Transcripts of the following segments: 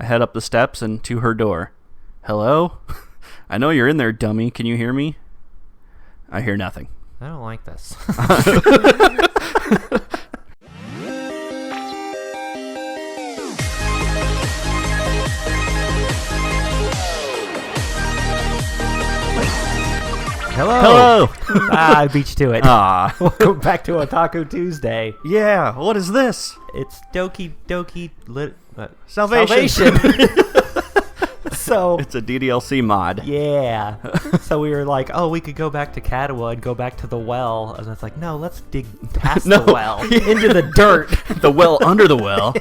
I head up the steps and to her door. Hello? I know you're in there, dummy. Can you hear me? I hear nothing. I don't like this. Hello. I beat you to it. Welcome back to Otaku Tuesday. Yeah, what is this? It's Doki Doki Salvation. So It's a DDLC mod. yeah. So we were like, oh, we could go back to Katawa and go back to the well. And it's like, no, let's dig past the well into the dirt. The well under the well.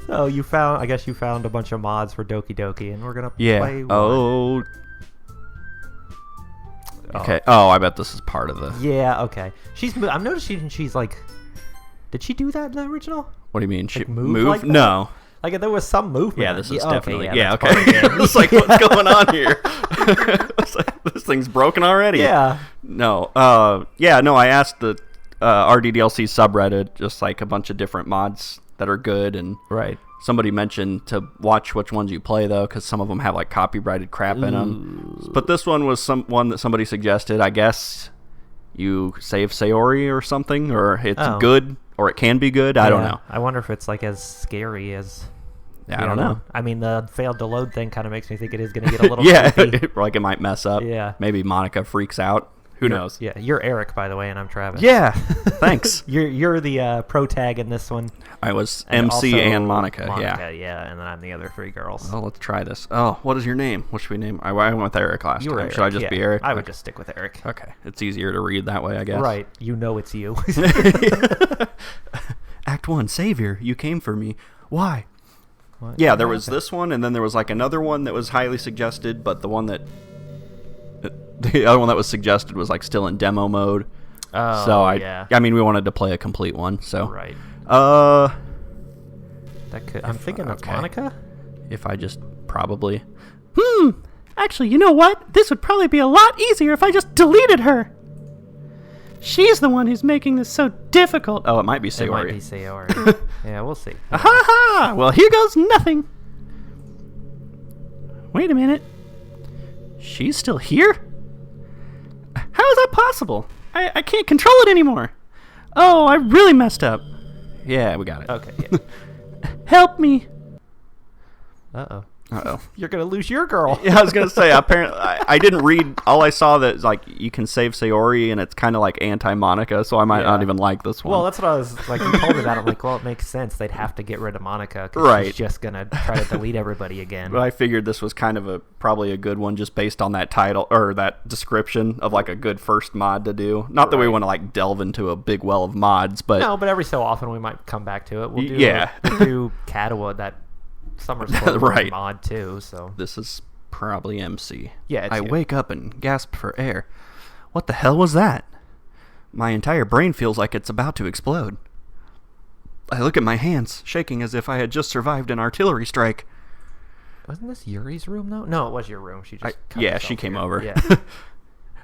So I guess you found a bunch of mods for Doki Doki, and we're gonna play one. Oh. Okay. Oh, I bet this is part of the... Yeah, okay. I'm noticing she's like... Did she do that in the original? What do you mean? She move like that? No. Like, there was some movement. Yeah, this is definitely... Okay. Okay. It's like, what's going on here? It's like, this thing's broken already. Yeah. No. I asked the RDDLC subreddit just like a bunch of different mods that are good, and... Right. Somebody mentioned to watch which ones you play, though, because some of them have, like, copyrighted crap in them. But this one was one that somebody suggested. I guess you save Sayori or something, or it's good, or it can be good. I don't know. I wonder if it's, like, as scary as... Yeah, I don't know. I mean, the failed to load thing kind of makes me think it is going to get a little creepy. Like it might mess up. Yeah. Maybe Monika freaks out. Who knows? Yeah, you're Eric, by the way, and I'm Travis. Yeah, thanks. You're the pro tag in this one. I was MC and Monika. Yeah, and then I'm the other three girls. Oh, let's try this. Oh, what is your name? What should we name? I went with Eric last time. Eric, should I just be Eric? I would just stick with Eric. Okay, it's easier to read that way, I guess. Right, you know it's you. Act 1, Savior, you came for me. Why? What? Yeah, there was this one, and then there was like another one that was highly suggested, but the other one that was suggested was like still in demo mode. Oh, so yeah. We wanted to play a complete one, so. Right. I'm thinking that's Monika. If I just probably. Actually, you know what? This would probably be a lot easier if I just deleted her. She's the one who's making this so difficult. Oh, it might be Sayori. It might be Sayori. Yeah, we'll see. Ha ha! Well, here goes nothing. Wait a minute. She's still here? How is that possible? I can't control it anymore. Oh, I really messed up. Yeah, we got it. Okay, yeah. Help me. Uh-oh. Uh-oh. You're going to lose your girl. Yeah, I was going to say, apparently, I didn't read, all I saw that, like, you can save Sayori, and it's kind of like anti-Monika, so I might not even like this one. Well, that's what I was, like, you told me that, I'm like, well, it makes sense. They'd have to get rid of Monika, because right. she's just going to try to delete everybody again. But I figured this was kind of probably a good one, just based on that title, or that description of, like, a good first mod to do. Not that we want to, like, delve into a big well of mods, but... No, but every so often we might come back to it. We'll do, we'll do Katawa, that Summer's right. mod too, so this is probably MC. Yeah, it's I you. wake up and gasp for air. What the hell was that? My entire brain feels like it's about to explode. I look at my hands, shaking as if I had just survived an artillery strike. Wasn't this Yuri's room though? No, it was your room. She just she came over. Yeah.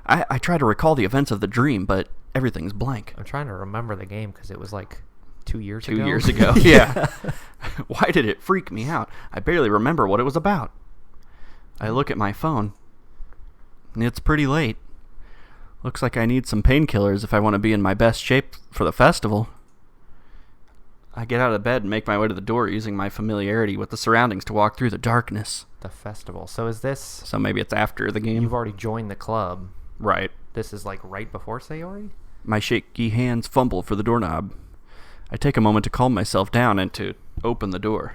I try to recall the events of the dream, but everything's blank. I'm trying to remember the game because it was like 2 years ago. 2 years ago, yeah. Why did it freak me out? I barely remember what it was about. I look at my phone. It's pretty late. Looks like I need some painkillers if I want to be in my best shape for the festival. I get out of bed and make my way to the door using my familiarity with the surroundings to walk through the darkness. The festival. So is this... So maybe it's after the game. You've already joined the club. Right. This is like right before Sayori? My shaky hands fumble for the doorknob. I take a moment to calm myself down and to open the door.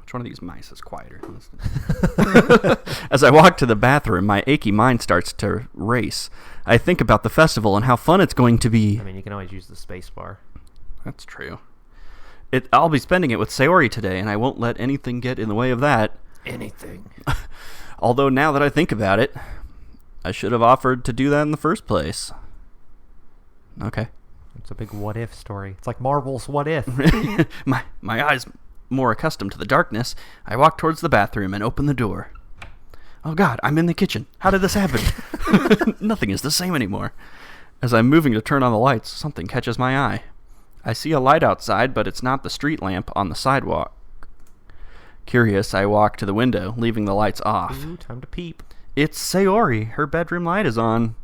Which one of these mice is quieter? As I walk to the bathroom, my achy mind starts to race. I think about the festival and how fun it's going to be. I mean, you can always use the space bar. That's true. I'll be spending it with Sayori today, and I won't let anything get in the way of that. Anything. Although now that I think about it, I should have offered to do that in the first place. Okay. It's a big what-if story. It's like Marvel's What If. My eyes more accustomed to the darkness, I walk towards the bathroom and open the door. Oh God, I'm in the kitchen. How did this happen? Nothing is the same anymore. As I'm moving to turn on the lights, something catches my eye. I see a light outside, but it's not the street lamp on the sidewalk. Curious, I walk to the window, leaving the lights off. Ooh, time to peep. It's Sayori. Her bedroom light is on.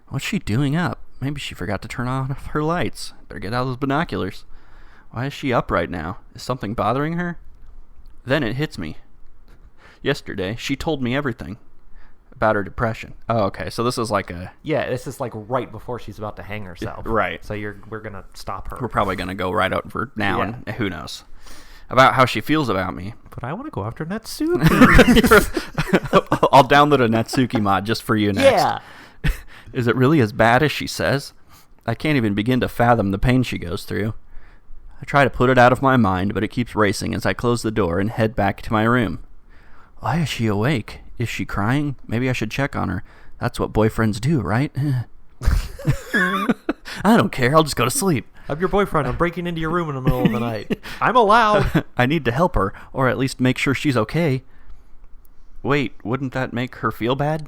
What's she doing up? Maybe she forgot to turn on her lights. Better get out those binoculars. Why is she up right now? Is something bothering her? Then it hits me. Yesterday, she told me everything about her depression. Oh, okay. So this is like a... Yeah, this is like right before she's about to hang herself. Right. So we're going to stop her. We're probably going to go right over now, and who knows. About how she feels about me. But I want to go after Natsuki. I'll download a Natsuki mod just for you next. Yeah. Is it really as bad as she says? I can't even begin to fathom the pain she goes through. I try to put it out of my mind, but it keeps racing as I close the door and head back to my room. Why is she awake? Is she crying? Maybe I should check on her. That's what boyfriends do, right? I don't care. I'll just go to sleep. I'm your boyfriend. I'm breaking into your room in the middle of the night. I'm allowed. I need to help her, or at least make sure she's okay. Wait, wouldn't that make her feel bad?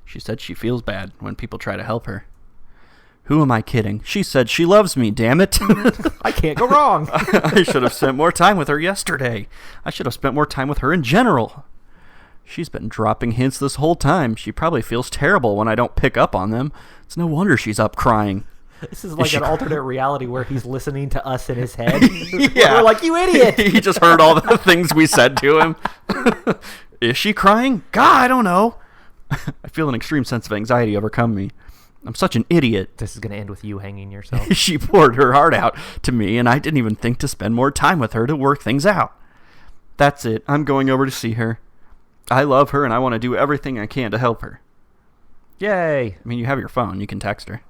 She said she feels bad when people try to help her. Who am I kidding? She said she loves me, damn it. I can't go wrong. I should have spent more time with her yesterday. I should have spent more time with her in general. She's been dropping hints this whole time. She probably feels terrible when I don't pick up on them. It's no wonder she's up crying. This is like an alternate reality where he's listening to us in his head. Yeah. We're like, you idiot. He just heard all the things we said to him. Is she crying? God, I don't know. I feel an extreme sense of anxiety overcome me. I'm such an idiot. This is going to end with you hanging yourself. She poured her heart out to me, and I didn't even think to spend more time with her to work things out. That's it. I'm going over to see her. I love her, and I want to do everything I can to help her. Yay. I mean, you have your phone. You can text her.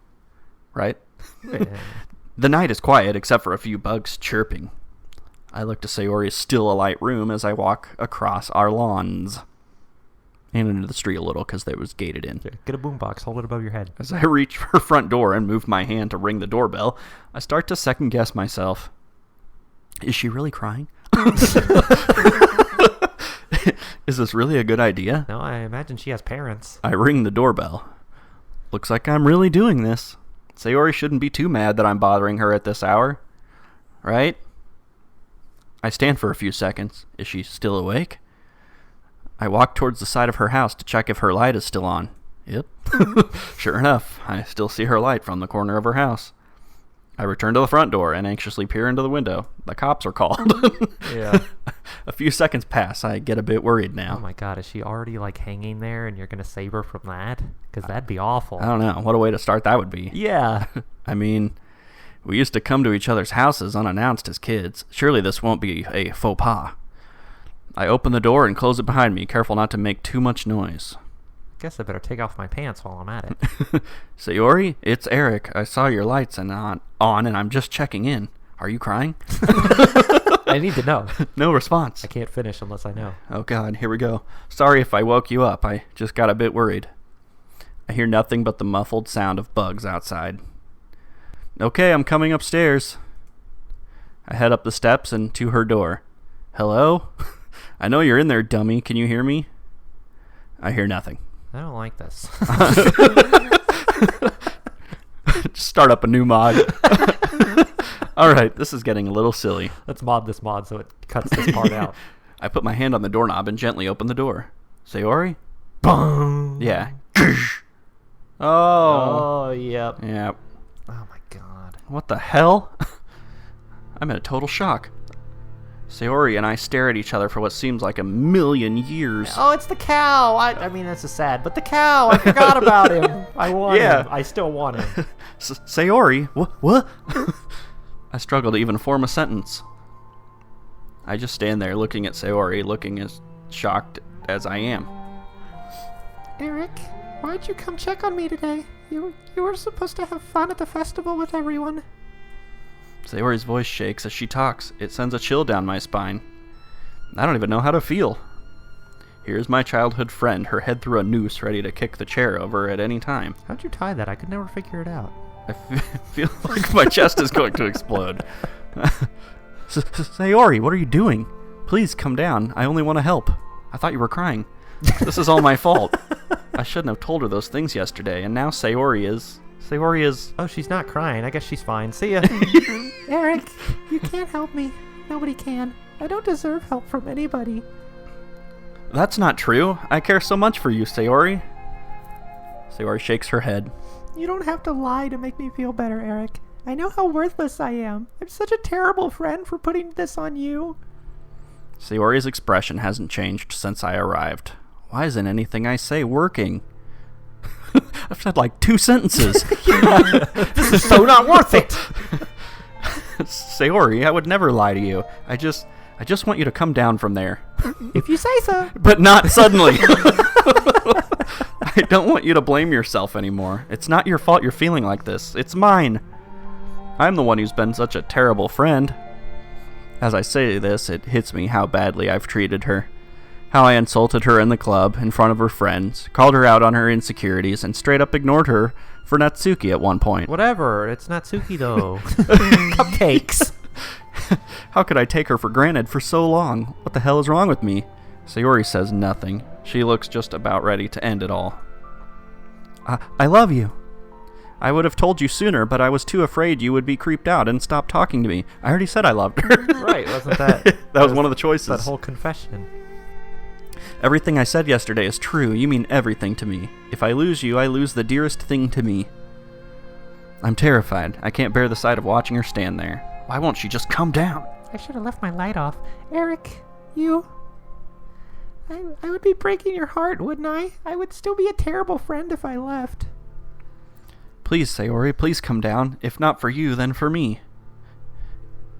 Right? The night is quiet, except for a few bugs chirping. I look to Sayori's still a light room as I walk across our lawns. And into the street a little because they was gated in. Get a boombox, hold it above your head. As I reach her front door and move my hand to ring the doorbell, I start to second guess myself. Is she really crying? Is this really a good idea? No, I imagine she has parents. I ring the doorbell. Looks like I'm really doing this. Sayori shouldn't be too mad that I'm bothering her at this hour. Right? I stand for a few seconds. Is she still awake? I walk towards the side of her house to check if her light is still on. Yep. Sure enough, I still see her light from the corner of her house. I return to the front door and anxiously peer into the window. The cops are called. Yeah. A few seconds pass. I get a bit worried now. Oh my god, is she already like hanging there and you're going to save her from that? Because that'd be awful. I don't know. What a way to start that would be. Yeah. I mean, we used to come to each other's houses unannounced as kids. Surely this won't be a faux pas. I open the door and close it behind me, careful not to make too much noise. Guess I better take off my pants while I'm at it. Sayori, it's Eric. I saw your lights on and I'm just checking in. Are you crying? I need to know. No response. I can't finish unless I know. Oh God, here we go. Sorry if I woke you up. I just got a bit worried. I hear nothing but the muffled sound of bugs outside. Okay, I'm coming upstairs. I head up the steps and to her door. Hello? I know you're in there, dummy. Can you hear me? I hear nothing. I don't like this. Just start up a new mod. All right, this is getting a little silly. Let's mod this mod so it cuts this part out. I put my hand on the doorknob and gently open the door. Sayori? Boom. Yeah. Oh, yep. Yeah. Oh my god. What the hell? I'm in a total shock. Sayori and I stare at each other for what seems like a million years. Oh, it's the cow. I mean, that's sad, but the cow. I forgot about him. I want him. I still want him. Sayori? What? I struggle to even form a sentence. I just stand there looking at Sayori, looking as shocked as I am. Eric, why'd you come check on me today? You were supposed to have fun at the festival with everyone. Sayori's voice shakes as she talks. It sends a chill down my spine. I don't even know how to feel. Here's my childhood friend, her head through a noose, ready to kick the chair over at any time. How'd you tie that? I could never figure it out. I feel like my chest is going to explode. Sayori, what are you doing? Please come down. I only want to help. I thought you were crying. This is all my fault. I shouldn't have told her those things yesterday, and now Sayori is Sayori is... Oh, she's not crying. I guess she's fine. See ya. Eric, you can't help me. Nobody can. I don't deserve help from anybody. That's not true. I care so much for you, Sayori. Sayori shakes her head. You don't have to lie to make me feel better, Eric. I know how worthless I am. I'm such a terrible friend for putting this on you. Sayori's expression hasn't changed since I arrived. Why isn't anything I say working? I've said like 2 sentences. This is so not worth it. Sayori, I would never lie to you. I just want you to come down from there. If you say so. But not suddenly. I don't want you to blame yourself anymore. It's not your fault you're feeling like this. It's mine. I'm the one who's been such a terrible friend. As I say this, it hits me how badly I've treated her. How I insulted her in the club, in front of her friends, called her out on her insecurities, and straight up ignored her for Natsuki at one point. Whatever. It's Natsuki, though. Cupcakes. How could I take her for granted for so long? What the hell is wrong with me? Sayori says nothing. She looks just about ready to end it all. I love you. I would have told you sooner, but I was too afraid you would be creeped out and stop talking to me. I already said I loved her. Right, wasn't that? That was one of the choices. That whole confession. Everything I said yesterday is true. You mean everything to me. If I lose you, I lose the dearest thing to me. I'm terrified. I can't bear the sight of watching her stand there. Why won't she just come down? I should have left my light off. Eric, you... I would be breaking your heart, wouldn't I? I would still be a terrible friend if I left. Please, Sayori, please come down. If not for you, then for me.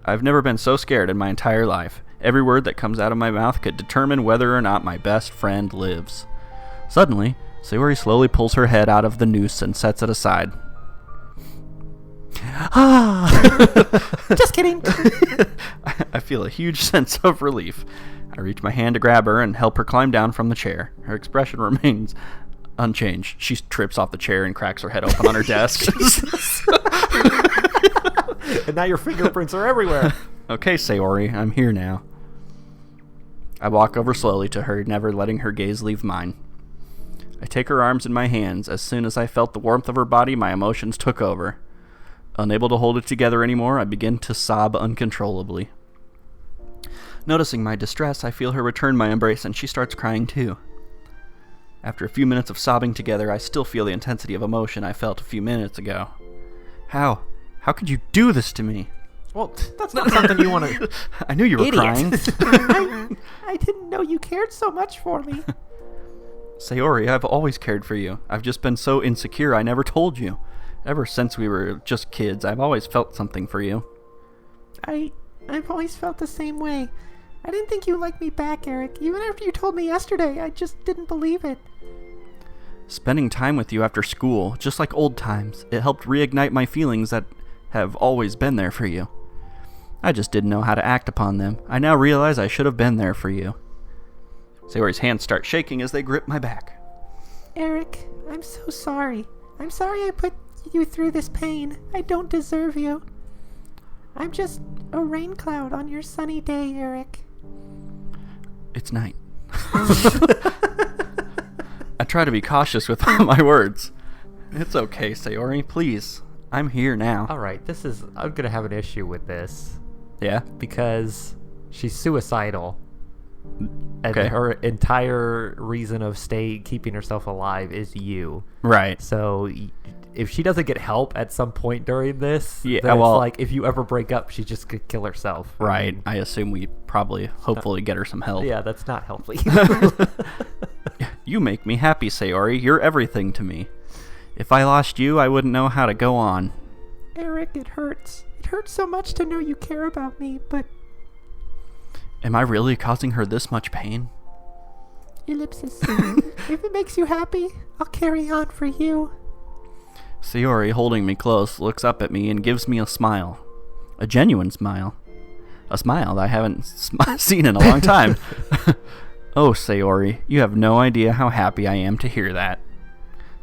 I've never been so scared in my entire life. Every word that comes out of my mouth could determine whether or not my best friend lives. Suddenly, Sayori slowly pulls her head out of the noose and sets it aside. Just kidding. I feel a huge sense of relief. I reach my hand to grab her and help her climb down from the chair. Her expression remains unchanged. She trips off the chair and cracks her head open on her desk. And now your fingerprints are everywhere. Okay, Sayori, I'm here now. I walk over slowly to her, never letting her gaze leave mine. I take her arms in my hands. As soon as I felt the warmth of her body, my emotions took over. Unable to hold it together anymore, I begin to sob uncontrollably. Noticing my distress, I feel her return my embrace, and she starts crying too. After a few minutes of sobbing together, I still feel the intensity of emotion I felt a few minutes ago. How? How could you do this to me? Well, that's not something you want to... I knew you were crying. I didn't know you cared so much for me. Sayori, I've always cared for you. I've just been so insecure I never told you. Ever since we were just kids, I've always felt something for you. I've always felt the same way. I didn't think you liked me back, Eric. Even after you told me yesterday, I just didn't believe it. Spending time with you after school, just like old times, it helped reignite my feelings that have always been there for you. I just didn't know how to act upon them. I now realize I should have been there for you. Sayori's hands start shaking as they grip my back. Eric, I'm so sorry. I'm sorry I put you through this pain. I don't deserve you. I'm just a rain cloud on your sunny day, Eric. It's night. I try to be cautious with my words. It's okay, Sayori, please. I'm here now. All right, I'm going to have an issue with this. Yeah? Because she's suicidal. And Okay. her entire reason of keeping herself alive is you. Right. So if she doesn't get help at some point during this, Yeah, then well- it's like if you ever break up, she's just going to kill herself. Right. I mean, I assume we hopefully get her some help. yeah, that's not healthy. You make me happy, Sayori. You're everything to me. If I lost you, I wouldn't know how to go on. Eric, it hurts. It hurts so much to know you care about me, but... Am I really causing her this much pain? Ellipsis. If it makes you happy, I'll carry on for you. Sayori, holding me close, looks up at me and gives me a smile. A genuine smile. A smile that I haven't seen in a long time. Oh, Sayori, you have no idea how happy I am to hear that.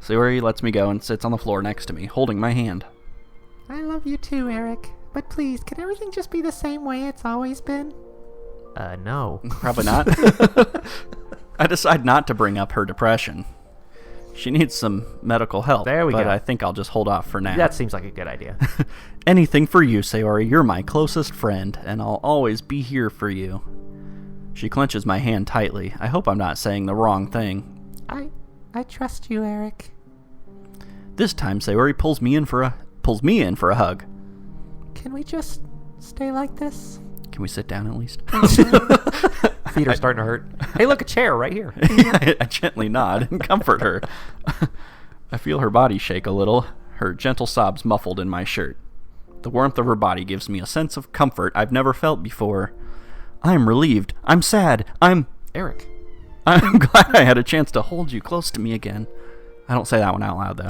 Sayori lets me go and sits on the floor next to me, holding my hand. I love you too, Eric. But please, can everything just be the same way it's always been? No. Probably not. I decide not to bring up her depression. She needs some medical help. There we but go. I think I'll just hold off for now. That seems like a good idea. Anything for you, Sayori. You're my closest friend, and I'll always be here for you. She clenches my hand tightly. I hope I'm not saying the wrong thing. I trust you, Eric. This time, Sayori pulls me in for a hug. Can we just stay like this? Can we sit down at least? Feet are starting to hurt. Hey, look, a chair right here. I gently nod and comfort her. I feel her body shake a little, her gentle sobs muffled in my shirt. The warmth of her body gives me a sense of comfort I've never felt before. I'm relieved. I'm sad. Eric. I'm glad I had a chance to hold you close to me again. I don't say that one out loud, though.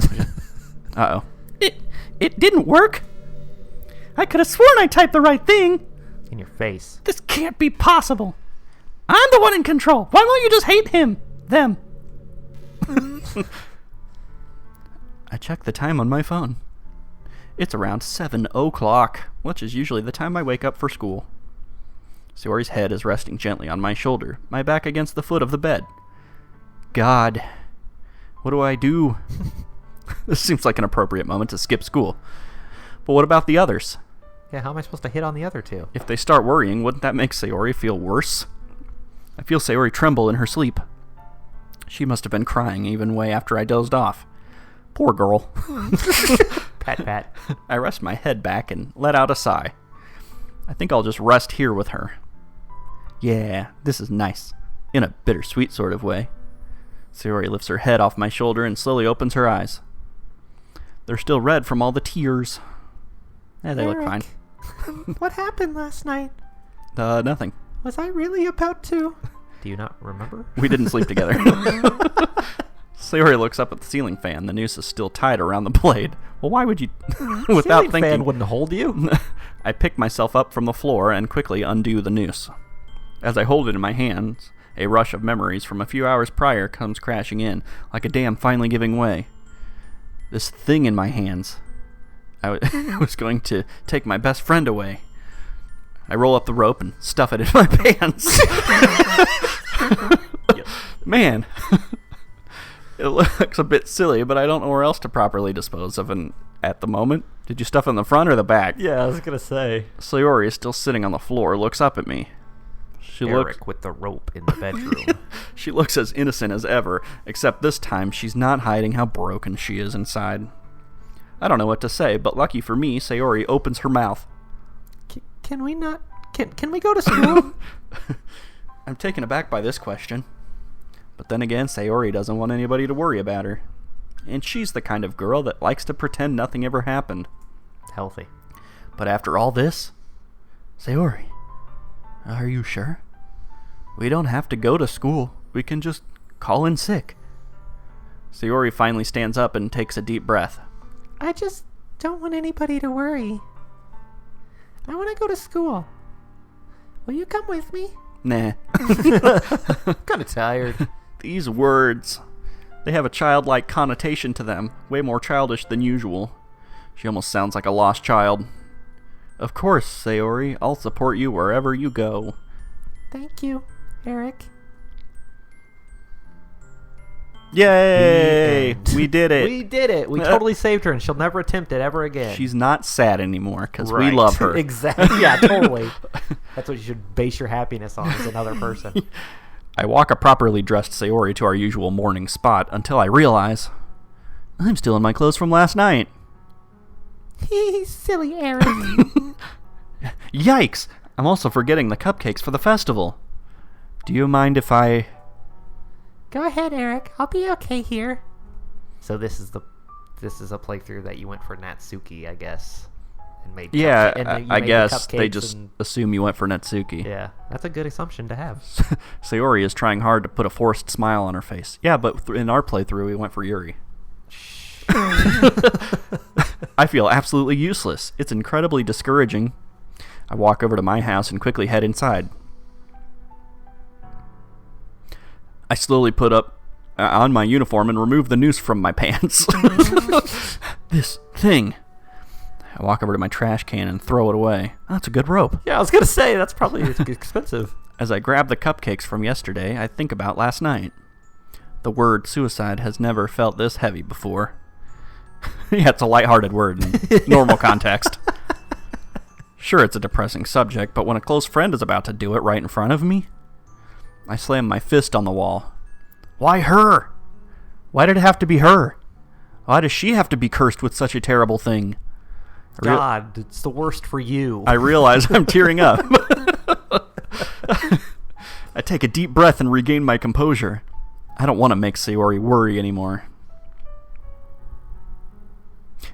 Uh-oh. It didn't work. I could have sworn I typed the right thing. In your face. This can't be possible. I'm the one in control. Why won't you just hate him? Them. I check the time on my phone. It's around 7 o'clock, which is usually the time I wake up for school. Sayori's head is resting gently on my shoulder, my back against the foot of the bed. God, what do I do? This seems like an appropriate moment to skip school. But what about the others? Yeah, how am I supposed to hit on the other two? If they start worrying, wouldn't that make Sayori feel worse? I feel Sayori tremble in her sleep. She must have been crying even way after I dozed off. Poor girl. Pat, pat. I rest my head back and let out a sigh. I think I'll just rest here with her. Yeah, this is nice. In a bittersweet sort of way. Sayori lifts her head off my shoulder and slowly opens her eyes. They're still red from all the tears. They look fine. What happened last night? Nothing. Was I really about to? Do you not remember? We didn't sleep together. Sayori looks up at the ceiling fan. The noose is still tied around the blade. Well, why would you... Without Ceiling thinking... fan wouldn't hold you. I pick myself up from the floor and quickly undo the noose. As I hold it in my hands, a rush of memories from a few hours prior comes crashing in, like a dam finally giving way. This thing in my hands. I was going to take my best friend away. I roll up the rope and stuff it in my pants. Man, it looks a bit silly, but I don't know where else to properly dispose of it at the moment. Did you stuff it in the front or the back? Yeah, I was going to say. Sayori is still sitting on the floor, looks up at me. Eric with the rope in the bedroom. She looks as innocent as ever, except this time she's not hiding how broken she is inside. I don't know what to say, but lucky for me, Sayori opens her mouth. Can we not... Can we go to school? I'm taken aback by this question. But then again, Sayori doesn't want anybody to worry about her. And she's the kind of girl that likes to pretend nothing ever happened. Healthy. But after all this... Sayori, are you sure? We don't have to go to school. We can just call in sick. Sayori finally stands up and takes a deep breath. I just don't want anybody to worry. I want to go to school. Will you come with me? Nah. Kind of tired. These words, they have a childlike connotation to them, way more childish than usual. She almost sounds like a lost child. Of course, Sayori, I'll support you wherever you go. Thank you, Eric. Yay! We did it. We did it. We totally saved her, and she'll never attempt it ever again. She's not sad anymore, because Right. we love her. Exactly. Yeah, totally. That's what you should base your happiness on, is another person. I walk a properly dressed Sayori to our usual morning spot until I realize I'm still in my clothes from last night. Silly Eric. Yikes! I'm also forgetting the cupcakes for the festival. Do you mind if I... Go ahead, Eric. I'll be okay here. So this is a playthrough that you went for Natsuki, I guess, and made. Yeah, and then you I made the guess they cupcakes just and- assume you went for Natsuki. Yeah, that's a good assumption to have. Sayori is trying hard to put a forced smile on her face. Yeah, but in our playthrough, we went for Yuri. I feel absolutely useless. It's incredibly discouraging. I walk over to my house and quickly head inside. I slowly put up on my uniform and remove the noose from my pants. This thing. I walk over to my trash can and throw it away. Oh, that's a good rope. Yeah, I was gonna say that's probably expensive. As I grab the cupcakes from yesterday, I think about last night. The word suicide has never felt this heavy before. Yeah, it's a lighthearted word in normal context. Sure, it's a depressing subject, but when a close friend is about to do it right in front of me, I slam my fist on the wall. Why her? Why did it have to be her? Why does she have to be cursed with such a terrible thing? God, it's the worst for you. I realize I'm tearing up. I take a deep breath and regain my composure. I don't want to make Sayori worry anymore.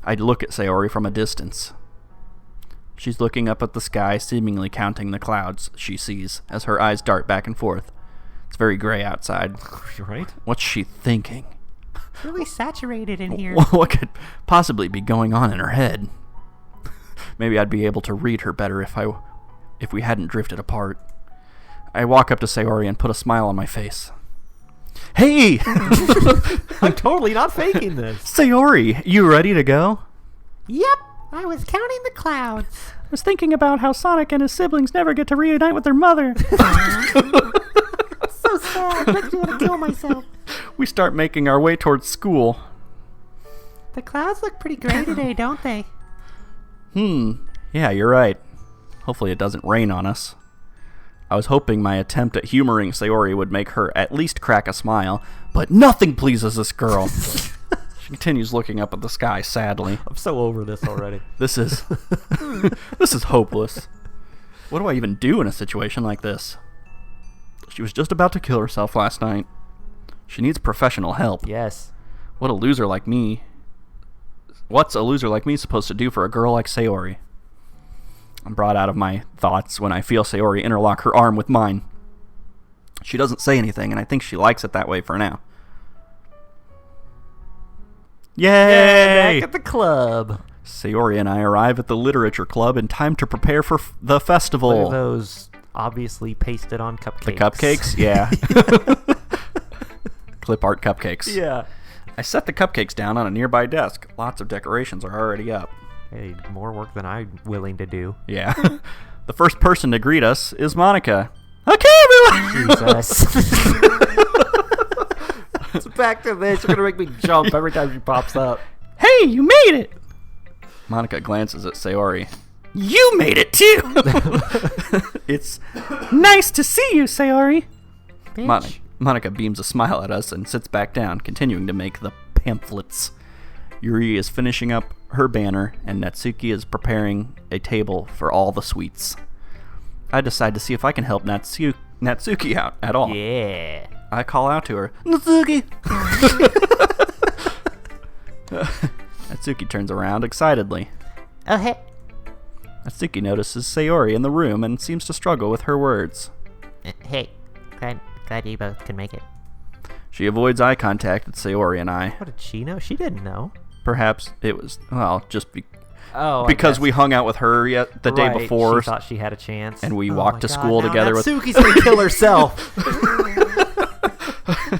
I look at Sayori from a distance. She's looking up at the sky, seemingly counting the clouds she sees as her eyes dart back and forth. It's very gray outside. Right? What's she thinking? It's really saturated in here. What could possibly be going on in her head? Maybe I'd be able to read her better if we hadn't drifted apart. I walk up to Sayori and put a smile on my face. Hey! I'm totally not faking this. Sayori, you ready to go? Yep, I was counting the clouds. I was thinking about how Sonic and his siblings never get to reunite with their mother. So sad. Makes me want to kill myself. We start making our way towards school. The clouds look pretty gray today, don't they? Yeah, you're right. Hopefully it doesn't rain on us. I was hoping my attempt at humoring Sayori would make her at least crack a smile, but nothing pleases this girl. She continues looking up at the sky sadly. I'm so over this already. This is hopeless. What do I even do in a situation like this? She was just about to kill herself last night. She needs professional help. Yes. What's a loser like me supposed to do for a girl like Sayori? I'm brought out of my thoughts when I feel Sayori interlock her arm with mine. She doesn't say anything, and I think she likes it that way for now. Yay! Back at the club. Sayori and I arrive at the literature club in time to prepare for the festival. Look at those obviously pasted on cupcakes. The cupcakes? Yeah. Clip art cupcakes. Yeah. I set the cupcakes down on a nearby desk. Lots of decorations are already up. Hey, more work than I'm willing to do. Yeah. The first person to greet us is Monika. Okay, everyone! Jesus. It's back to this. You're going to make me jump every time she pops up. Hey, you made it! Monika glances at Sayori. You made it too! It's Nice to see you, Sayori. Monika beams a smile at us and sits back down, continuing to make the pamphlets. Yuri is finishing up her banner, and Natsuki is preparing a table for all the sweets. I decide to see if I can help Natsuki out at all. Yeah. I call out to her, Natsuki! Natsuki turns around excitedly. Oh, hey. Natsuki notices Sayori in the room and seems to struggle with her words. Hey, glad you both can make it. She avoids eye contact with Sayori and I. What did she know? She didn't know. Perhaps it was, just Oh, because we hung out with her the day before. She thought she had a chance. And we Oh walked my to God, school now together Natsuki's gonna kill herself.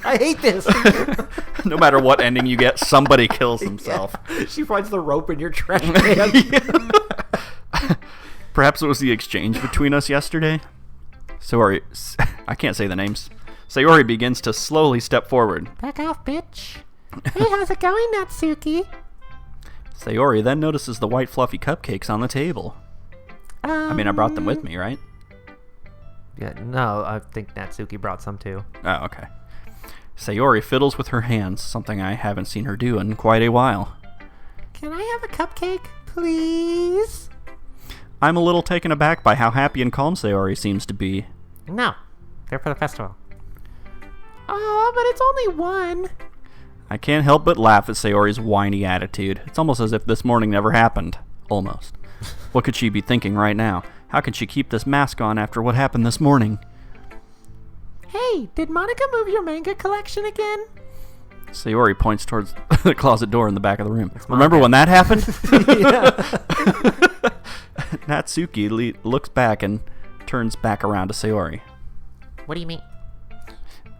I hate this. No matter what ending you get, somebody kills himself. Yeah. She finds the rope in your trash can. Perhaps it was the exchange between us yesterday. Sayori, I can't say the names. Sayori begins to slowly step forward. Back off, bitch. Hey, how's it going, Natsuki? Sayori then notices the white fluffy cupcakes on the table. I mean, I brought them with me, right? Yeah, no, I think Natsuki brought some too. Oh, okay. Sayori fiddles with her hands, something I haven't seen her do in quite a while. Can I have a cupcake, please? I'm a little taken aback by how happy and calm Sayori seems to be. No, they're for the festival. Oh, but it's only one. I can't help but laugh at Sayori's whiny attitude. It's almost as if this morning never happened. Almost. What could she be thinking right now? How can she keep this mask on after what happened this morning? Hey, did Monika move your manga collection again? Sayori points towards the closet door in the back of the room. Remember when that happened? Natsuki looks back and turns back around to Sayori. What do you mean?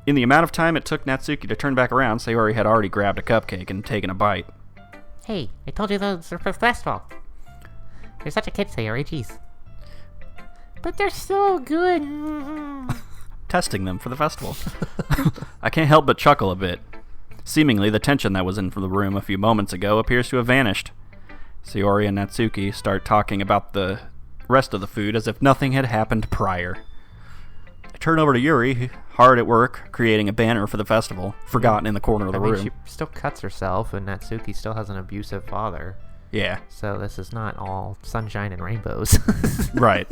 In the amount of time it took Natsuki to turn back around, Sayori had already grabbed a cupcake and taken a bite. Hey, I told you those are for the festival. You're such a kid, Sayori, jeez. But they're so good. testing them for the festival. I can't help but chuckle a bit. Seemingly, the tension that was in the room a few moments ago appears to have vanished. Sayori and Natsuki start talking about the rest of the food as if nothing had happened prior. I turn over to Yuri, hard at work, creating a banner for the festival, forgotten in the corner of the room. She still cuts herself, and Natsuki still has an abusive father. Yeah. So this is not all sunshine and rainbows. Right.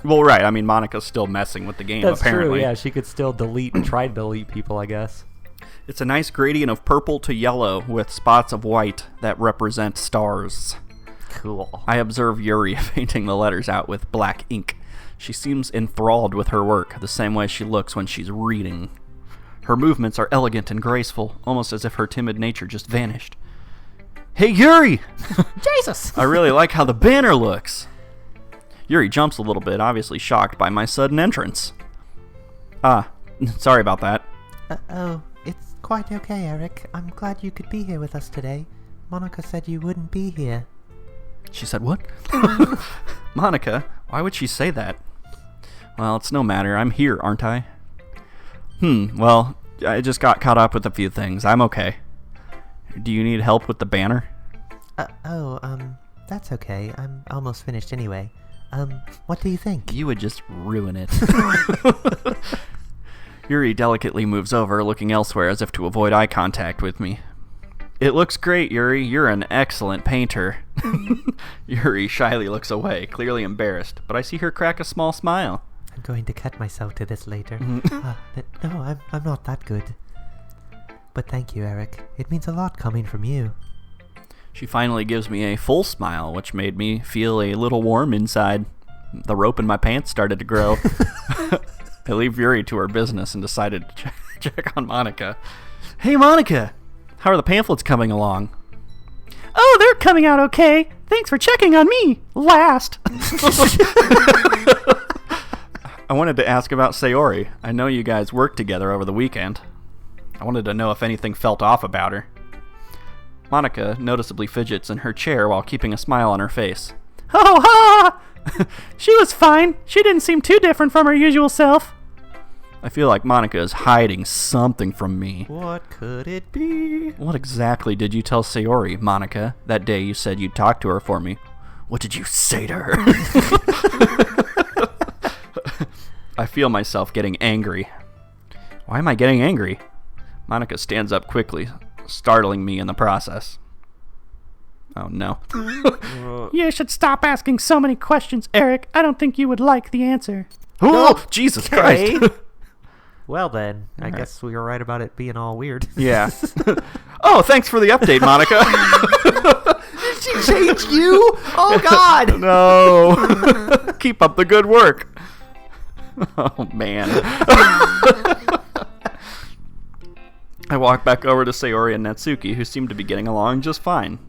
Well, right. I mean, Monika's still messing with the game, That's apparently. true, yeah. She could still try to delete people, I guess. It's a nice gradient of purple to yellow with spots of white that represent stars. Cool. I observe Yuri painting the letters out with black ink. She seems enthralled with her work, the same way she looks when she's reading. Her movements are elegant and graceful, almost as if her timid nature just vanished. Hey, Yuri! Jesus! I really like how the banner looks. Yuri jumps a little bit, obviously shocked by my sudden entrance. Sorry about that. Oh, it's quite okay, Eric. I'm glad you could be here with us today. Monika said you wouldn't be here. She said what? Monika? Why would she say that? Well, it's no matter. I'm here, aren't I? Well, I just got caught up with a few things. I'm okay. Do you need help with the banner? That's okay. I'm almost finished anyway. What do you think? You would just ruin it. Yuri delicately moves over, looking elsewhere as if to avoid eye contact with me. It looks great, Yuri. You're an excellent painter. Yuri shyly looks away, clearly embarrassed, but I see her crack a small smile. I'm going to cut myself to this later. No, I'm not that good. But thank you, Eric. It means a lot coming from you. She finally gives me a full smile, which made me feel a little warm inside. The rope in my pants started to grow. I leave Yuri to her business and decided to check on Monika. Hey, Monika! How are the pamphlets coming along? Oh, they're coming out okay. Thanks for checking on me. Last. I wanted to ask about Sayori. I know you guys worked together over the weekend. I wanted to know if anything felt off about her. Monika noticeably fidgets in her chair while keeping a smile on her face. Oh, ha! She was fine. She didn't seem too different from her usual self. I feel like Monika is hiding something from me. What could it be? What exactly did you tell Sayori, Monika, that day you said you'd talk to her for me? What did you say to her? I feel myself getting angry. Why am I getting angry? Monika stands up quickly, startling me in the process. Oh, no. You should stop asking so many questions, Eric. I don't think you would like the answer. Oh, Jesus Christ. Well then, I guess we were right about it being all weird. Yeah. Oh, thanks for the update, Monika. Did she change you? Oh, God. No. Keep up the good work. Oh, man. I walk back over to Sayori and Natsuki, who seem to be getting along just fine.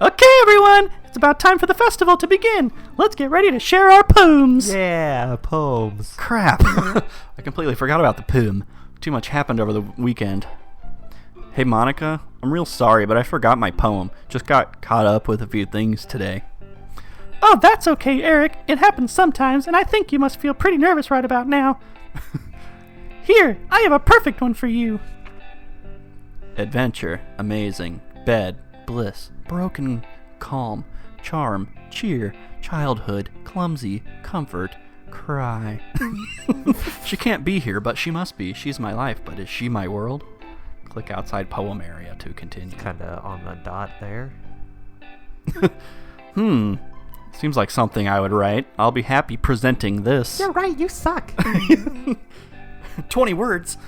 Okay, everyone. It's about time for the festival to begin. Let's get ready to share our poems. Yeah, poems. Crap. I completely forgot about the poem. Too much happened over the weekend. Hey, Monika, I'm real sorry, but I forgot my poem. Just got caught up with a few things today. Oh, that's okay, Eric. It happens sometimes, and I think you must feel pretty nervous right about now. Here, I have a perfect one for you. Adventure, amazing, bed, bliss, broken, calm, charm, cheer, childhood, clumsy, comfort, cry. She can't be here, but she must be. She's my life, but is she my world? Click outside poem area to continue. Kinda on the dot there. Seems like something I would write. I'll be happy presenting this. You're right, you suck. 20 words.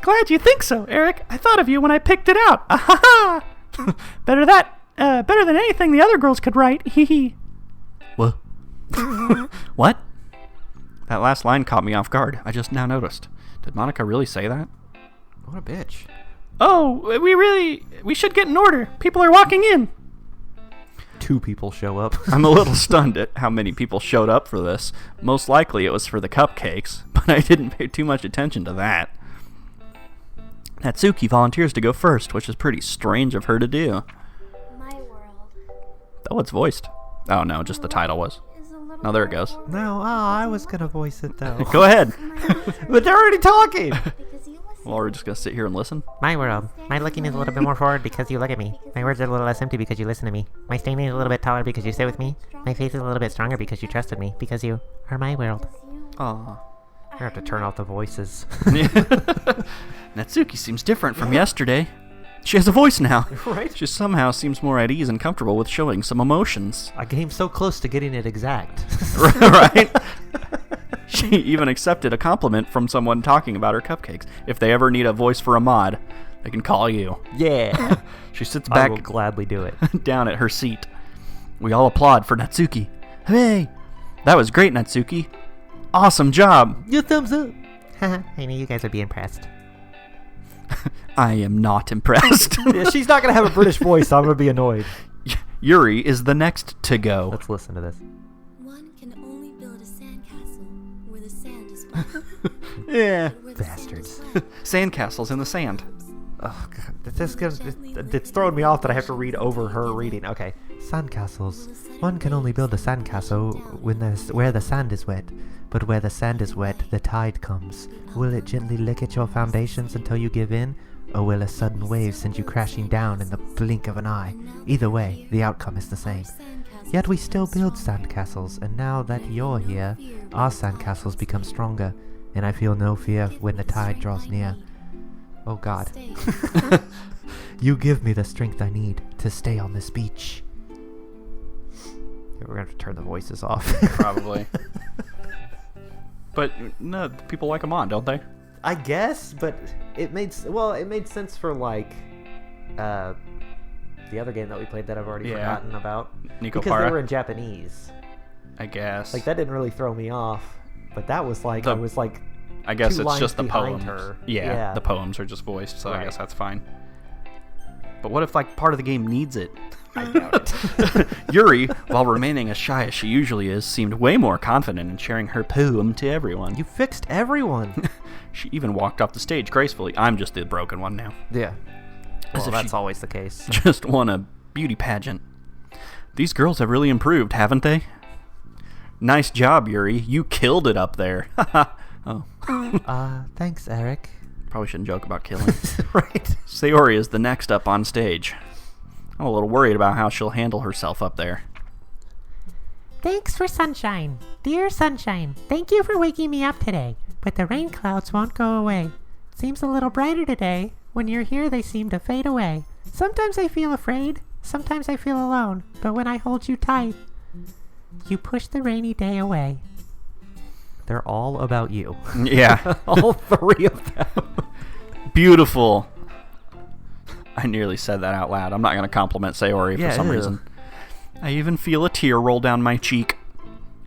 Glad you think so, Eric. I thought of you when I picked it out. Ah-ha-ha! Better than anything the other girls could write. Hee hee. What? What? That last line caught me off guard. I just now noticed. Did Monika really say that? What a bitch. Oh, we should get in order. People are walking in. 2 people show up. I'm a little stunned at how many people showed up for this. Most likely it was for the cupcakes, but I didn't pay too much attention to that. Natsuki volunteers to go first, which is pretty strange of her to do. My world Oh, it's voiced. Oh no, just the title was. is a little No, there it goes. No, I was gonna voice it though. Go ahead. But they're already talking. Well, we're just going to sit here and listen. My world. My looking is a little bit more forward because you look at me. My words are a little less empty because you listen to me. My standing is a little bit taller because you sit with me. My face is a little bit stronger because you trusted me. Because you are my world. Aw. I have to turn off the voices. Natsuki seems different from yesterday. She has a voice now. Right? She somehow seems more at ease and comfortable with showing some emotions. I came so close to getting it exact. Right? She even accepted a compliment from someone talking about her cupcakes. If they ever need a voice for a mod, they can call you. Yeah. She sits I will back gladly do it. down at her seat. We all applaud for Natsuki. Hey! That was great, Natsuki. Awesome job. Your thumbs up. Haha, I knew you guys would be impressed. I am not impressed. Yeah, she's not going to have a British voice, so I'm going to be annoyed. Yuri is the next to go. Let's listen to this. One can only build a sandcastle where the sand is wet. Yeah. Where the sand Bastards. is wet. Sandcastles in the sand. Oh, God. It's throwing me off that I have to read over her reading. Okay. Sandcastles. One can only build a sandcastle where the sand is wet. But where the sand is wet, the tide comes. Will it gently lick at your foundations until you give in? Or will a sudden wave send you crashing down in the blink of an eye? Either way, the outcome is the same. Yet we still build sandcastles, and now that you're here, our sandcastles become stronger, and I feel no fear when the tide draws near. Oh God. You give me the strength I need to stay on this beach. Okay, we're gonna have to turn the voices off. Probably. But no, people like them on, don't they? I guess, but it made sense for like the other game that we played that I've already forgotten about. Nico because Para? they were in Japanese. I guess. Like that didn't really throw me off, but that was like I was like I guess two it's lines just the behind poems. her. Yeah, the poems are just voiced, so I Right. guess that's fine. But what if like part of the game needs it? I doubt it. Yuri, while remaining as shy as she usually is, seemed way more confident in sharing her poem to everyone. You fixed everyone. She even walked off the stage gracefully. I'm just the broken one now. Yeah. As Well, if that's she always the case. just won a beauty pageant. These girls have really improved, haven't they? Nice job, Yuri. You killed it up there. Oh. Thanks, Eric. Probably shouldn't joke about killing. Right. Sayori is the next up on stage. I'm a little worried about how she'll handle herself up there. Thanks for sunshine. Dear sunshine, thank you for waking me up today. But the rain clouds won't go away. Seems a little brighter today. When you're here, they seem to fade away. Sometimes I feel afraid. Sometimes I feel alone. But when I hold you tight, you push the rainy day away. They're all about you. Yeah. All three of them. Beautiful. I nearly said that out loud. I'm not going to compliment Sayori for some reason. I even feel a tear roll down my cheek.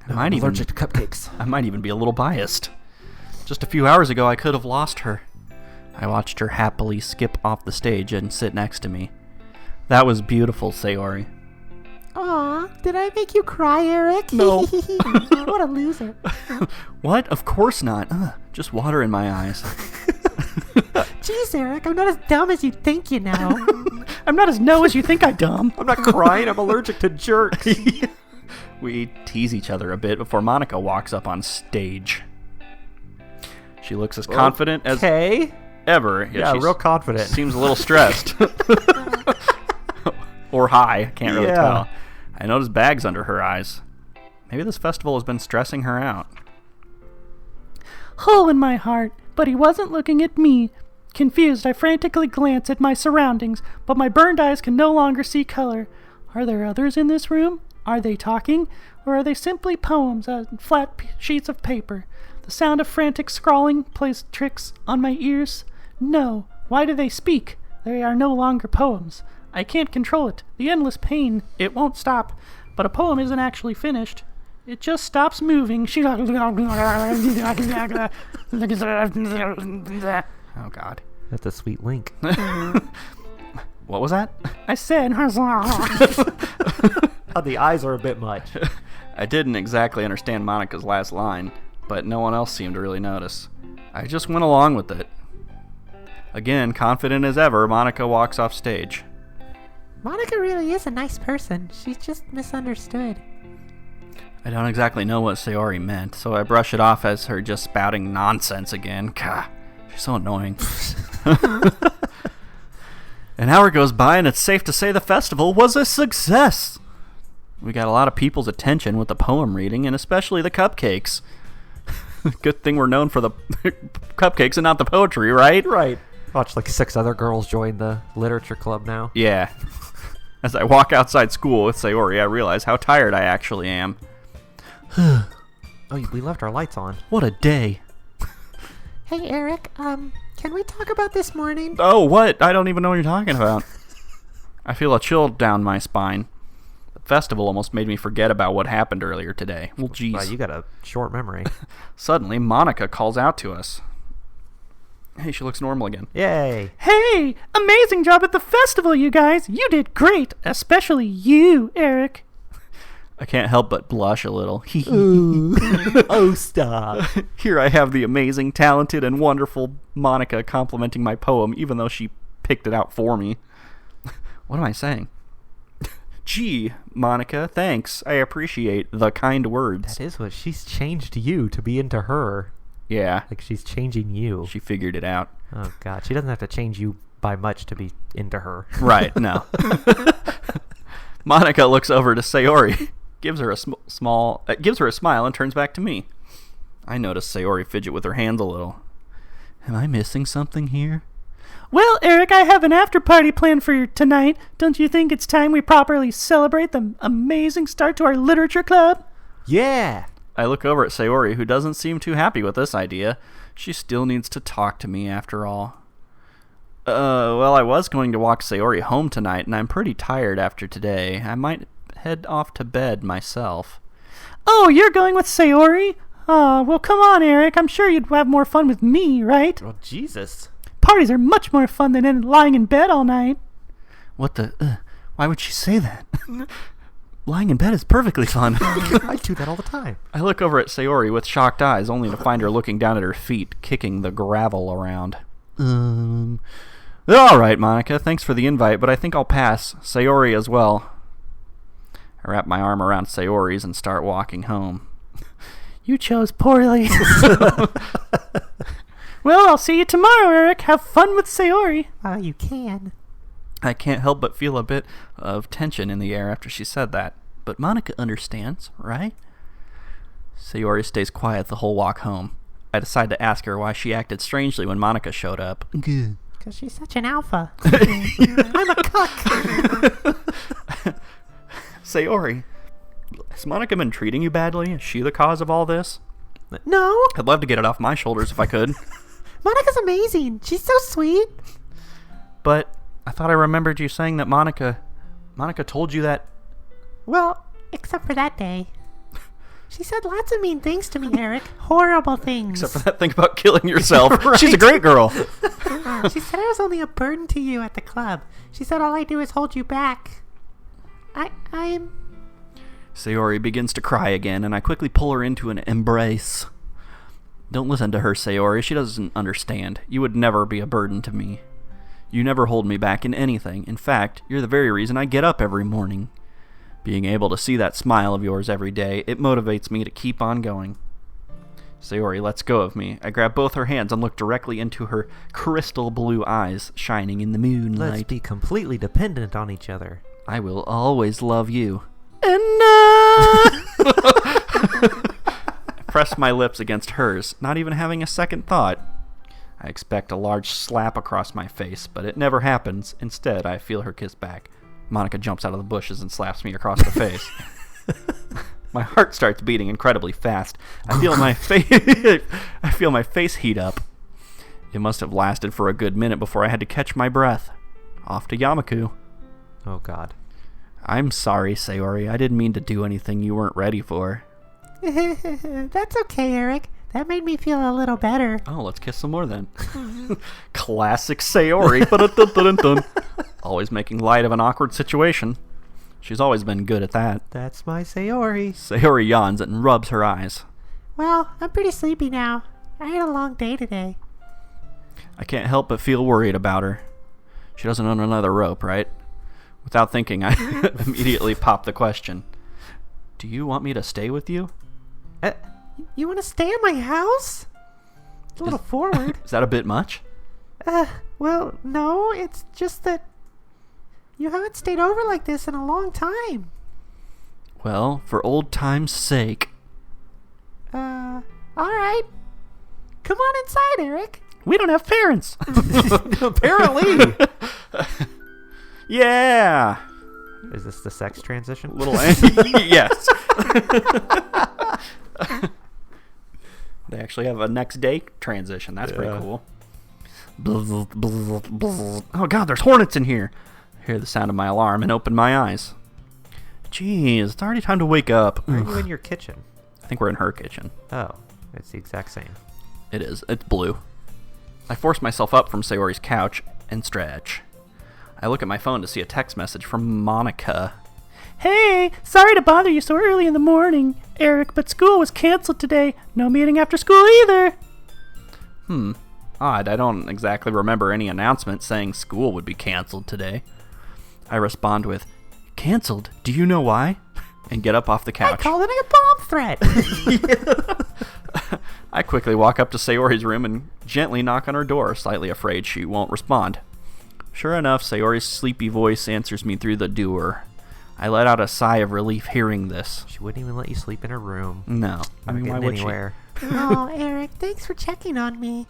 I'm allergic to cupcakes. I might even be a little biased. Just a few hours ago, I could have lost her. I watched her happily skip off the stage and sit next to me. That was beautiful, Sayori. Aw, did I make you cry, Eric? No. What a loser. What? Of course not. Ugh, just water in my eyes. Jeez, Eric, I'm not as dumb as you think, you know. I'm not as no as you think I dumb. I'm not crying. I'm allergic to jerks. We tease each other a bit before Monika walks up on stage. She looks as confident as ever. Yeah, she's- real confident. Seems a little stressed. Or high. Can't really tell. I notice bags under her eyes. Maybe this festival has been stressing her out. Hole in my heart, but he wasn't looking at me. Confused, I frantically glance at my surroundings, but my burned eyes can no longer see color. Are there others in this room? Are they talking? Or are they simply poems on flat sheets of paper? The sound of frantic scrawling plays tricks on my ears. No. Why do they speak? They are no longer poems. I can't control it. The endless pain, it won't stop. But a poem isn't actually finished. It just stops moving. Oh, God. That's a sweet link. What was that? I said, The eyes are a bit much. I didn't exactly understand Monika's last line, but no one else seemed to really notice. I just went along with it. Again, confident as ever, Monika walks off stage. Monika really is a nice person. She's just misunderstood. I don't exactly know what Sayori meant, so I brush it off as her just spouting nonsense again. Gah, she's so annoying. An hour goes by, and it's safe to say the festival was a success. We got a lot of people's attention with the poem reading, and especially the cupcakes. Good thing we're known for the cupcakes and not the poetry, right? Right. Watch like 6 other girls join the literature club now. Yeah. As I walk outside school with Sayori, I realize how tired I actually am. Oh, we left our lights on. What a day. Hey, Eric, can we talk about this morning? Oh, what? I don't even know what you're talking about. I feel a chill down my spine. The festival almost made me forget about what happened earlier today. Well, geez. Wow, you got a short memory. Suddenly, Monika calls out to us. Hey, she looks normal again. Yay. Hey, amazing job at the festival, you guys. You did great, especially you, Eric. I can't help but blush a little. Ooh. Oh, stop. Here I have the amazing, talented, and wonderful Monika complimenting my poem, even though she picked it out for me. What am I saying? Gee, Monika, thanks. I appreciate the kind words. That is what she's changed you to be into her. Yeah, Like she's changing you. she figured it out. Oh, God. She doesn't have to change you by much to be into her. Right, no. Monika looks over to Sayori, gives her a smile, and turns back to me. I notice Sayori fidget with her hands a little. Am I missing something here? Well, Eric, I have an after-party planned for you tonight. Don't you think it's time we properly celebrate the amazing start to our literature club? Yeah. I look over at Sayori, who doesn't seem too happy with this idea. She still needs to talk to me after all. Well, I was going to walk Sayori home tonight, and I'm pretty tired after today. I might head off to bed myself. Oh, you're going with Sayori? Well, come on, Eric. I'm sure you'd have more fun with me, right? Well, Jesus. Parties are much more fun than lying in bed all night. What the... why would she say that? Lying in bed is perfectly fun. I do that all the time. I look over at Sayori with shocked eyes, only to find her looking down at her feet, kicking the gravel around. All right, Monika, thanks for the invite, but I think I'll pass. Sayori as well. I wrap my arm around Sayori's and start walking home. You chose poorly. Well, I'll see you tomorrow, Eric. Have fun with Sayori. You can. I can't help but feel a bit of tension in the air after she said that. But Monika understands, right? Sayori stays quiet the whole walk home. I decide to ask her why she acted strangely when Monika showed up. Because she's such an alpha. I'm a cuck. Sayori, has Monika been treating you badly? Is she the cause of all this? No, I'd love to get it off my shoulders if I could. Monika's amazing. She's so sweet. But I thought I remembered you saying that Monika told you that... Well, except for that day. She said lots of mean things to me, Eric. Horrible things. Except for that thing about killing yourself. Right. She's a great girl. She said I was only a burden to you at the club. She said all I do is hold you back. I'm... Sayori begins to cry again, and I quickly pull her into an embrace. Don't listen to her, Sayori. She doesn't understand. You would never be a burden to me. You never hold me back in anything. In fact, you're the very reason I get up every morning. Being able to see that smile of yours every day, it motivates me to keep on going. Sayori lets go of me. I grab both her hands and look directly into her crystal blue eyes shining in the moonlight. Let's be completely dependent on each other. I will always love you. And Press my lips against hers, not even having a second thought. I expect a large slap across my face, but it never happens. Instead, I feel her kiss back. Monika jumps out of the bushes and slaps me across the face. My heart starts beating incredibly fast. I feel my face heat up. It must have lasted for a good minute before I had to catch my breath. Off to Yamaku. Oh, God. I'm sorry, Sayori. I didn't mean to do anything you weren't ready for. That's okay, Eric. That made me feel a little better. Oh, let's kiss some more then. Classic Sayori. Ba-da-dun-dun-dun. Always making light of an awkward situation. She's always been good at that. That's my Sayori. Sayori yawns and rubs her eyes. Well, I'm pretty sleepy now. I had a long day today. I can't help but feel worried about her. She doesn't own another rope, right? Without thinking, I immediately pop the question. Do you want me to stay with you? You want to stay at my house? It's a little forward. Is that a bit much? Well, no, it's just that you haven't stayed over like this in a long time. Well, for old time's sake. Alright. Come on inside, Eric. We don't have parents. Apparently. Yeah. Is this the sex transition? Little yes. They actually have a next day transition. That's pretty cool. Oh god, there's hornets in here. I hear the sound of my alarm and open my eyes. Jeez, it's already time to wake up. Are you in your kitchen? I think we're in her kitchen. Oh, it's the exact same. It is. It's blue. I force myself up from Sayori's couch and stretch. I look at my phone to see a text message from Monika. Hey, sorry to bother you so early in the morning, Eric, but school was canceled today. No meeting after school either. Odd, I don't exactly remember any announcement saying school would be canceled today. I respond with, "Canceled? Do you know why?" and get up off the couch. I called it a bomb threat. I quickly walk up to Sayori's room and gently knock on her door, slightly afraid she won't respond. Sure enough, Sayori's sleepy voice answers me through the door. I let out a sigh of relief hearing this. She wouldn't even let you sleep in her room. No. I mean, why would anywhere. Oh, Eric, thanks for checking on me.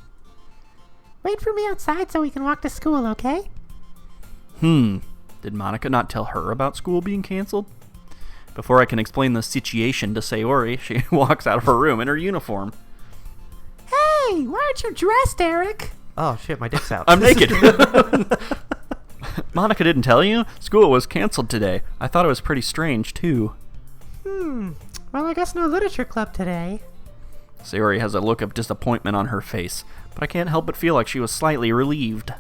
Wait for me outside so we can walk to school, okay? Did Monika not tell her about school being canceled? Before I can explain the situation to Sayori, she walks out of her room in her uniform. Hey, why aren't you dressed, Eric? Oh shit, my dick's out. I'm naked. Monika didn't tell you? School was canceled today. I thought it was pretty strange, too. Well, I guess no literature club today. Sayori has a look of disappointment on her face, but I can't help but feel like she was slightly relieved.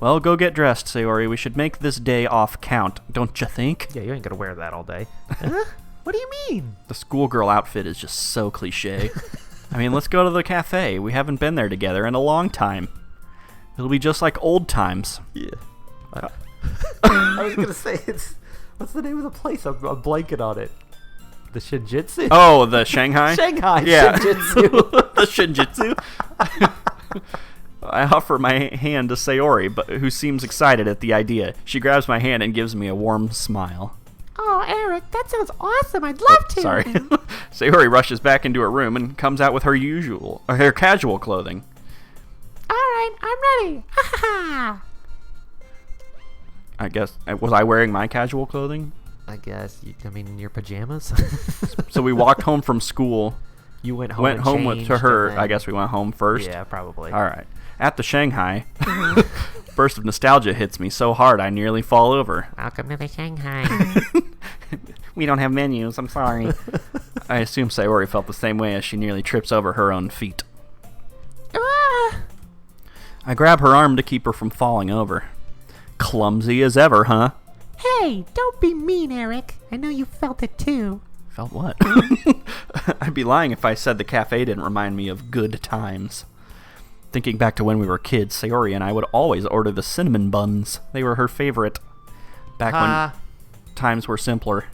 Well, go get dressed, Sayori. We should make this day off count, don't you think? Yeah, you ain't gonna wear that all day. Huh? What do you mean? The schoolgirl outfit is just so cliche. I mean, let's go to the cafe. We haven't been there together in a long time. It'll be just like old times. Yeah. I was gonna say, what's the name of the place? I'm blanking on it. The Shinjitsu? Oh, the Shanghai? Shanghai Yeah. Shinjitsu. The Shinjitsu? I offer my hand to Sayori, who seems excited at the idea. She grabs my hand and gives me a warm smile. Oh, Eric, that sounds awesome. I'd love to. Sorry. Sayori rushes back into her room and comes out with her casual clothing. All right, I'm ready. Ha ha ha. I guess, was I wearing my casual clothing? I guess. In your pajamas? So we walked home from school. You went home To her. and then... I guess we went home first. Yeah, probably. All right. At the Shanghai, burst of nostalgia hits me so hard I nearly fall over. Welcome to the Shanghai. We don't have menus. I'm sorry. I assume Sayori felt the same way as she nearly trips over her own feet. Ah! I grab her arm to keep her from falling over. Clumsy as ever, huh? Hey, don't be mean, Eric. I know you felt it too. Felt what? I'd be lying if I said the cafe didn't remind me of good times. Thinking back to when we were kids, Sayori and I would always order the cinnamon buns. They were her favorite. Back when times were simpler.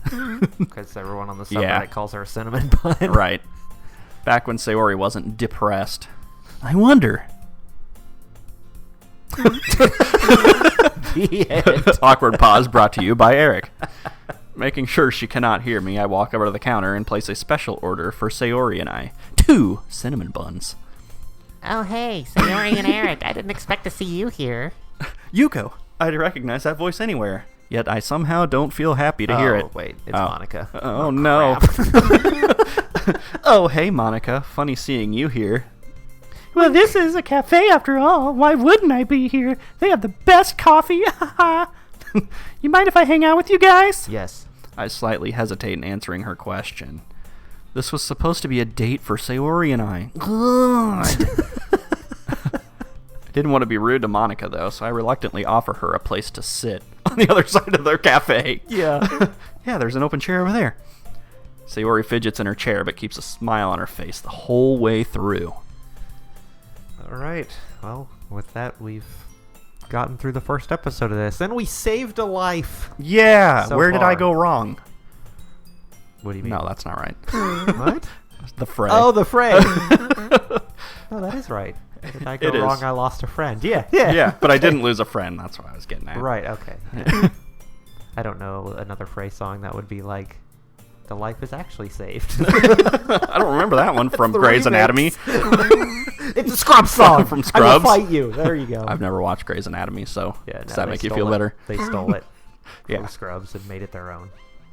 Because everyone on the subreddit Yeah. calls her a cinnamon bun. Right. Back when Sayori wasn't depressed. I wonder. The end. Awkward pause brought to you by Eric. Making sure she cannot hear me, I walk over to the counter and place a special order for Sayori and I. 2 cinnamon buns. Oh, hey, Sayori and Eric. I didn't expect to see you here. Yuko! I'd recognize that voice anywhere. Yet I somehow don't feel happy to hear it. Wait, it's Monika. Oh, no. Oh, hey, Monika. Funny seeing you here. Well, this is a cafe after all. Why wouldn't I be here? They have the best coffee. You mind if I hang out with you guys? Yes. I slightly hesitate in answering her question. This was supposed to be a date for Sayori and I. God. I didn't want to be rude to Monika, though, so I reluctantly offer her a place to sit on the other side of their cafe. Yeah. Yeah, there's an open chair over there. Sayori fidgets in her chair, but keeps a smile on her face the whole way through. All right. Well, with that, we've gotten through the first episode of this, and we saved a life. Yeah, So where did I far. go wrong? What do you mean? No, that's not right. What? The fray. Oh, the fray. No, that is right. Did I go It is. wrong? I lost a friend. Yeah. Yeah, but I didn't lose a friend. That's what I was getting at. Right, okay. Yeah. I don't know another Frey song that would be like, the life is actually saved. I don't remember that one from the Grey's remix. Anatomy. It's a Scrubs song. From I Scrubs? will fight you. There you go. I've never watched Grey's Anatomy, so Yeah, does no, that they make you stole feel it. better? They stole it Yeah. from Scrubs and made it their own.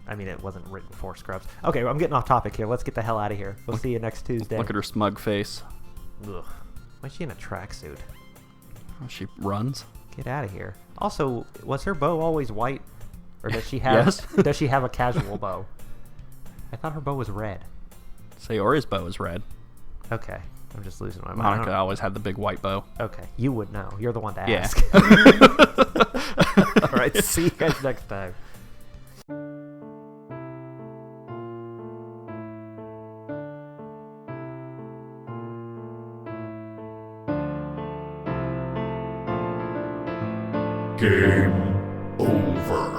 I mean, it wasn't written for Scrubs. Okay, well, I'm getting off topic here. Let's get the hell out of here. We'll see you next Tuesday. Look at her smug face. Ugh. Why is she in a tracksuit? She runs. Get out of here. Also, was her bow always white? Or does she have Yes. does she have a casual bow? I thought her bow was red. Sayori's bow is red. Okay. I'm just losing my mind. Monika always had the big white bow. Okay. You would know. You're the one to Yeah. ask. All right. See you guys next time. Game over.